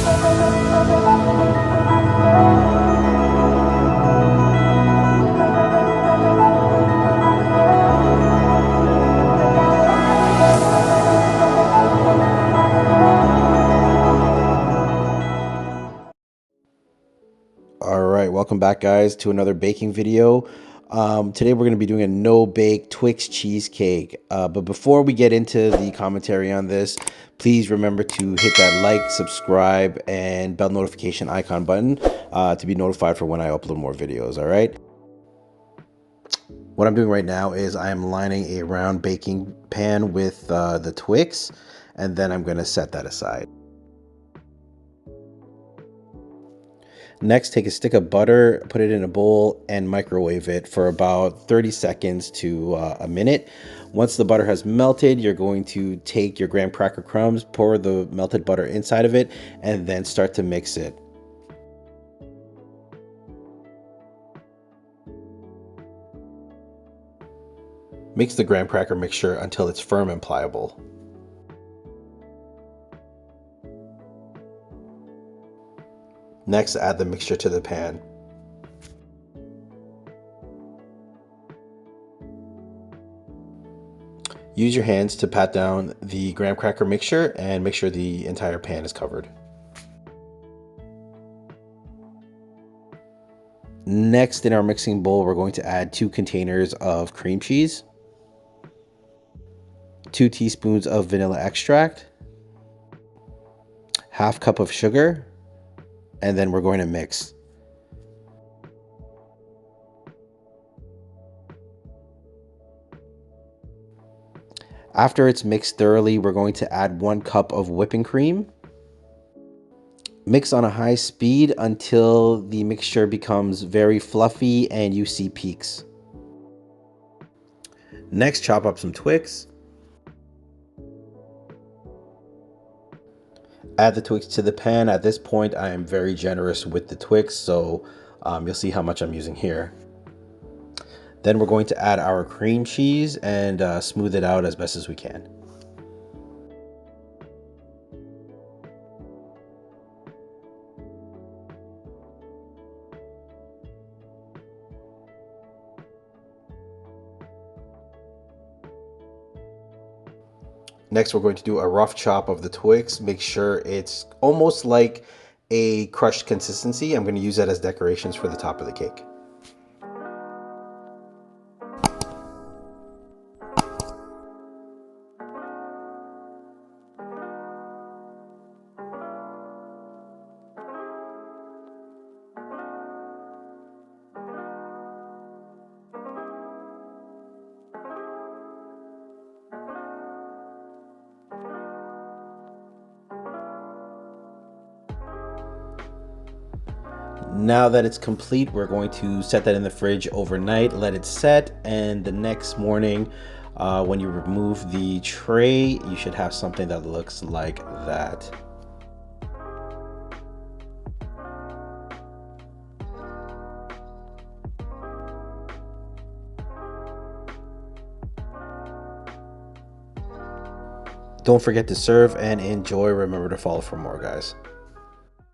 All right, welcome back, guys, to another baking video. Today we're going to be doing a no-bake Twix cheesecake. But before we get into the commentary on this, please remember to hit that like, subscribe, and bell notification icon button to be notified for when I upload more videos, all right? What I'm doing right now is I am lining a round baking pan with the Twix, and then I'm going to set that aside. Next, take a stick of butter, put it in a bowl, and microwave it for about 30 seconds to a minute. Once the butter has melted, you're going to take your graham cracker crumbs, pour the melted butter inside of it, and then start to mix it. Mix the graham cracker mixture until it's firm and pliable. Next, add the mixture to the pan. Use your hands to pat down the graham cracker mixture and make sure the entire pan is covered. Next, in our mixing bowl, we're going to add 2 containers of cream cheese, 2 teaspoons of vanilla extract, half cup of sugar, and then we're going to mix. After it's mixed thoroughly, we're going to add 1 cup of whipping cream. Mix on a high speed until the mixture becomes very fluffy and you see peaks. Next, chop up some Twix. Add the Twix to the pan. At this point, I am very generous with the Twix, so you'll see how much I'm using here. Then we're going to add our cream cheese and smooth it out as best as we can. Next, we're going to do a rough chop of the Twix. Make sure it's almost like a crushed consistency. I'm going to use that as decorations for the top of the cake. Now that it's complete, we're going to set that in the fridge overnight, let it set, and the next morning, when you remove the tray, you should have something that looks like that. Don't forget to serve and enjoy. Remember to follow for more, guys.